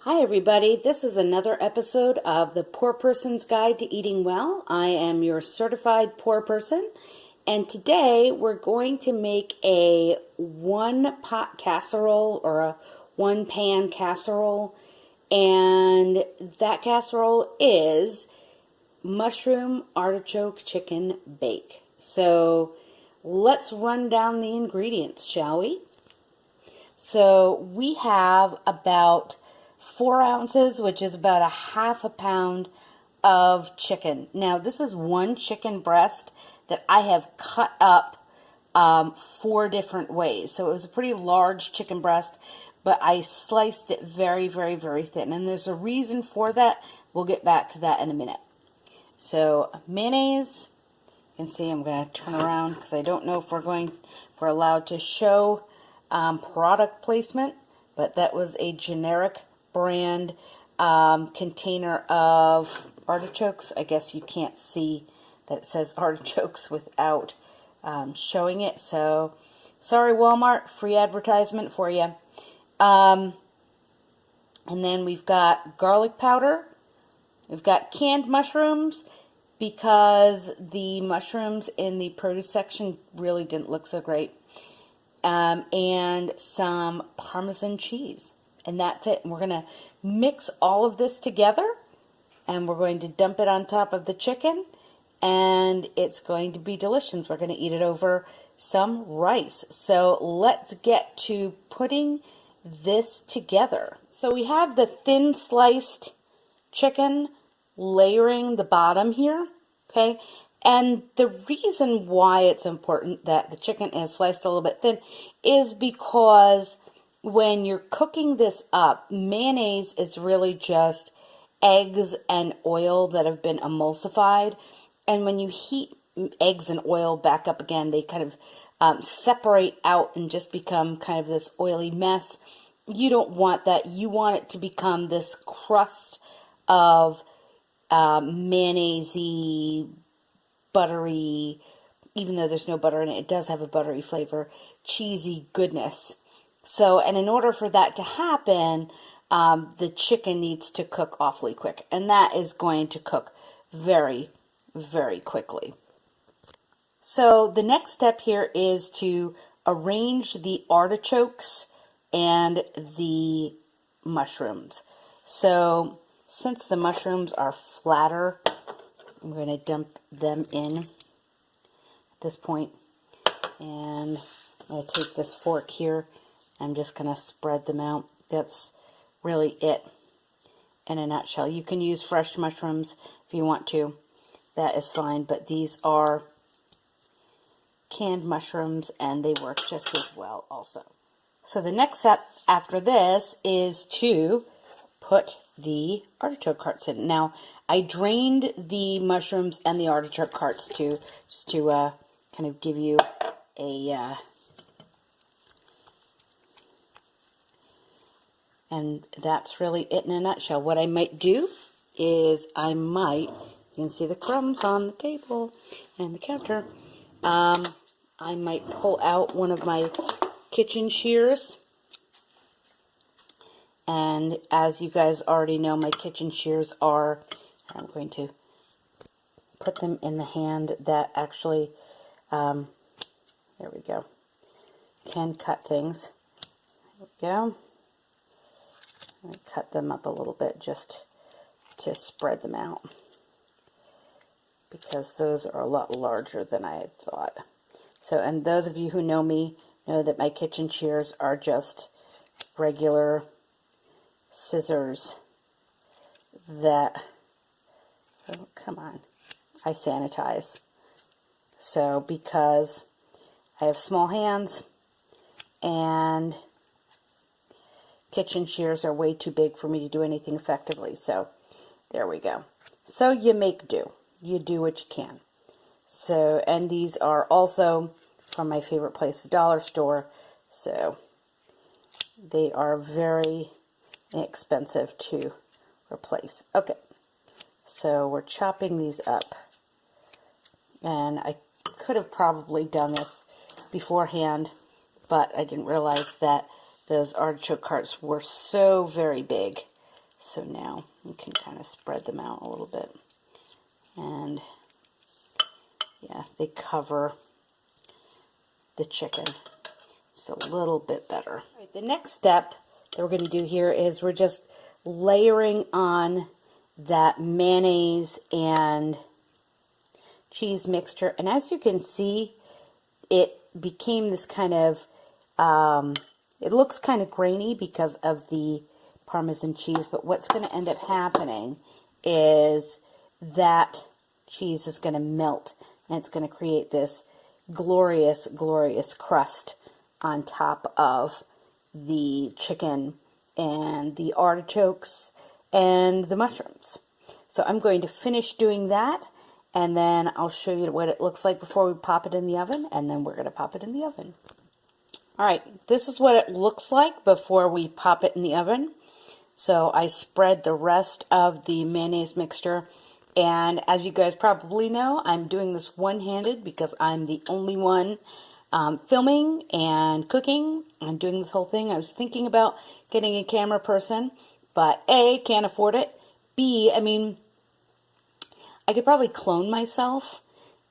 Hi everybody, this is another episode of the Poor Person's Guide to Eating Well. I am your certified poor person, and today we're going to make a one-pot casserole or a one-pan casserole, and that casserole is mushroom artichoke chicken bake. So let's run down the ingredients, shall we? So we have about 4 ounces, which is about a half a pound of chicken. Now, this is one chicken breast that I have cut up 4 different ways. So it was a pretty large chicken breast, but I sliced it very, very, very thin. And there's a reason for that. We'll get back to that in a minute. So mayonnaise. You can see I'm going to turn around because I don't know if we're allowed to show product placement, but that was a generic brand container of artichokes. I guess you can't see that it says artichokes without showing it. So, sorry Walmart, free advertisement for you. And then we've got garlic powder. We've got canned mushrooms because the mushrooms in the produce section really didn't look so great. And some Parmesan cheese. And that's it. And we're going to mix all of this together, and we're going to dump it on top of the chicken, and it's going to be delicious. We're going to eat it over some rice. So let's get to putting this together. So we have the thin sliced chicken layering the bottom here, okay? And the reason why it's important that the chicken is sliced a little bit thin is because when you're cooking this up, mayonnaise is really just eggs and oil that have been emulsified. And when you heat eggs and oil back up again, they kind of separate out and just become kind of this oily mess. You don't want that. You want it to become this crust of mayonnaise-y, buttery, even though there's no butter in it, it does have a buttery flavor, cheesy goodness. So, and in order for that to happen, the chicken needs to cook awfully quick. And that is going to cook very, very quickly. So, the next step here is to arrange the artichokes and the mushrooms. So, since the mushrooms are flatter, I'm going to dump them in at this point. And I'm going to take this fork here. I'm just going to spread them out. That's really it in a nutshell. You can use fresh mushrooms if you want to. That is fine, but these are canned mushrooms and they work just as well also. So the next step after this is to put the artichoke hearts in. Now, I drained the mushrooms and the artichoke hearts too, just to kind of give you a and that's really it in a nutshell. What I might do is you can see the crumbs on the table and the counter. I might pull out one of my kitchen shears. And as you guys already know, my kitchen shears I'm going to put them in the hand that actually, there we go, can cut things. There we go. I cut them up a little bit just to spread them out because those are a lot larger than I had thought. So, and those of you who know me know that my kitchen shears are just regular scissors that, oh, come on, I sanitize. So, because I have small hands and kitchen shears are way too big for me to do anything effectively. So there we go. So you make do. You do what you can. So, and these are also from my favorite place, the dollar store. So they are very inexpensive to replace. Okay. So we're chopping these up. And I could have probably done this beforehand, but I didn't realize that those artichoke hearts were so very big So now you can kind of spread them out a little bit. And yeah, they cover the chicken just a little bit better. All right, the next step that we're going to do here is we're just layering on that mayonnaise and cheese mixture. And as you can see, it became this kind of, it looks kind of grainy because of the Parmesan cheese, but what's going to end up happening is that cheese is going to melt, and it's going to create this glorious, glorious crust on top of the chicken and the artichokes and the mushrooms. So I'm going to finish doing that, and then I'll show you what it looks like before we pop it in the oven, and then we're going to pop it in the oven. All right, this is what it looks like before we pop it in the oven. So I spread the rest of the mayonnaise mixture, and as you guys probably know, I'm doing this one-handed because I'm the only one filming and cooking and doing this whole thing. I was thinking about getting a camera person, but A, can't afford it. B, I mean, I could probably clone myself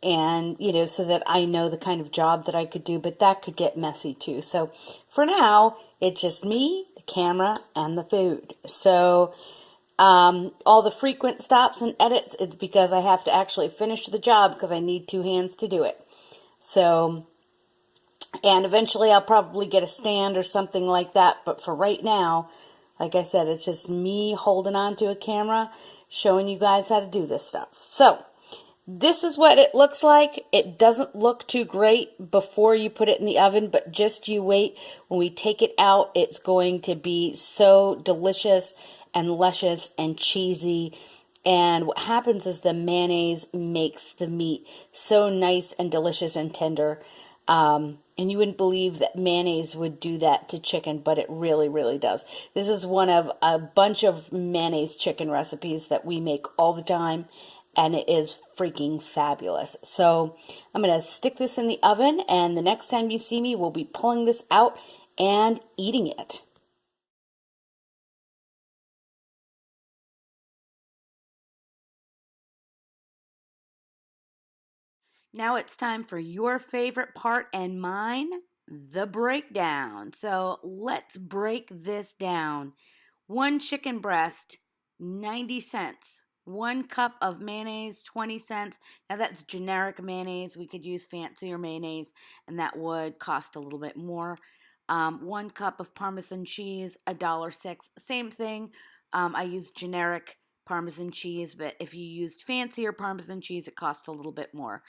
and, you know, so that I know the kind of job that I could do, but that could get messy too. So for now, it's just me, the camera, and the food. So all the frequent stops and edits, it's because I have to actually finish the job because I need two hands to do it. So, and eventually I'll probably get a stand or something like that, but for right now, like I said, it's just me holding on to a camera, showing you guys how to do this stuff. So, this is what it looks like. It doesn't look too great before you put it in the oven, but just you wait. When we take it out, it's going to be so delicious and luscious and cheesy. And what happens is the mayonnaise makes the meat so nice and delicious and tender. And you wouldn't believe that mayonnaise would do that to chicken, but it really, really does. This is one of a bunch of mayonnaise chicken recipes that we make all the time, and it is freaking fabulous. So I'm going to stick this in the oven, and the next time you see me, we'll be pulling this out and eating it. Now it's time for your favorite part and mine, the breakdown. So let's break this down. One chicken breast, 90 cents. 1 cup of mayonnaise, 20 cents. Now that's generic mayonnaise. We could use fancier mayonnaise, and that would cost a little bit more. 1 cup of Parmesan cheese, $1.06. Same thing. I use generic Parmesan cheese, but if you used fancier Parmesan cheese, it costs a little bit more.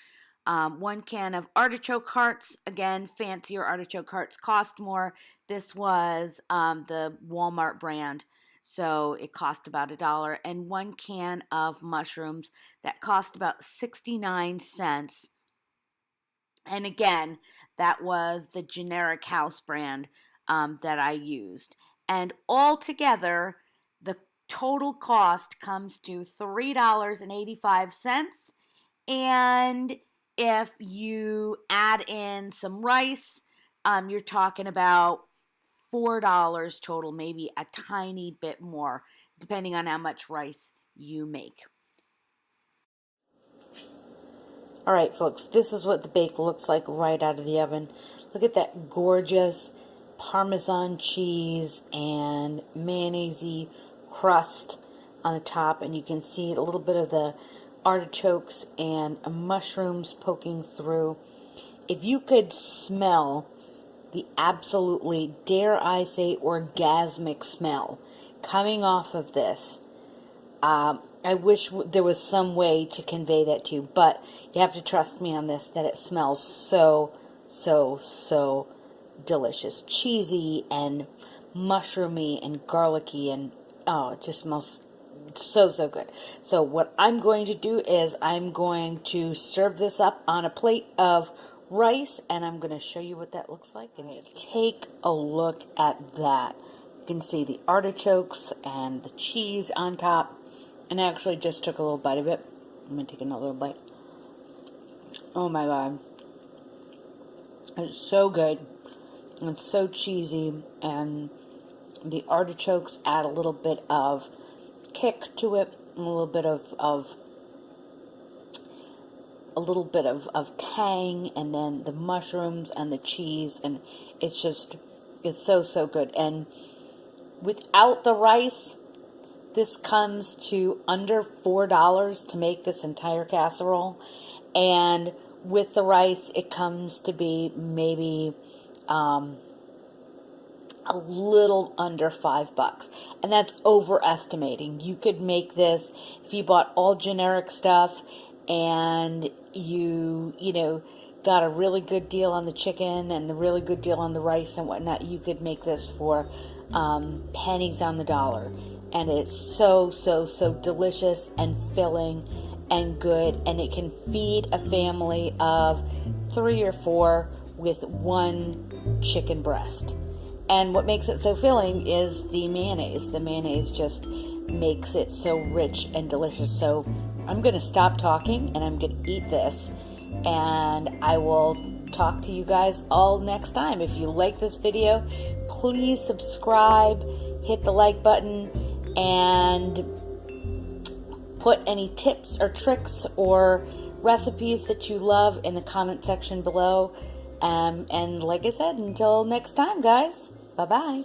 1 can of artichoke hearts. Again, fancier artichoke hearts cost more. This was the Walmart brand, so it cost about $1. And 1 can of mushrooms that cost about 69 cents. And again, that was the generic house brand that I used. And altogether, the total cost comes to $3.85. And if you add in some rice, you're talking about $4 total, maybe a tiny bit more, depending on how much rice you make. All right, folks, this is what the bake looks like right out of the oven. Look at that gorgeous Parmesan cheese and mayonnaise crust on the top, and you can see a little bit of the artichokes and mushrooms poking through. If you could smell the absolutely, dare I say, orgasmic smell coming off of this, I wish there was some way to convey that to you, but you have to trust me on this, that it smells so, so, so delicious. Cheesy and mushroomy and garlicky, and oh, it just smells so, so good. So what I'm going to do is I'm going to serve this up on a plate of rice, and I'm going to show you what that looks like. And take a look at that. You can see the artichokes and the cheese on top. And I actually just took a little bite of it. I'm going to take another little bite. Oh my God. It's so good. It's so cheesy. And the artichokes add a little bit of kick to it, a little bit of tang, and then the mushrooms and the cheese, and it's so good. And without the rice, this comes to under $4 to make this entire casserole, and with the rice, it comes to be maybe a little under $5, and that's overestimating. You could make this if you bought all generic stuff and you got a really good deal on the chicken and a really good deal on the rice and whatnot. You could make this for pennies on the dollar, and it's so delicious and filling and good, and it can feed a family of 3 or 4 with one chicken breast. And what makes it so filling is the mayonnaise. The mayonnaise just makes it so rich and delicious. So I'm going to stop talking and I'm going to eat this. And I will talk to you guys all next time. If you like this video, please subscribe, hit the like button, and put any tips or tricks or recipes that you love in the comment section below. And like I said, until next time, guys, bye-bye.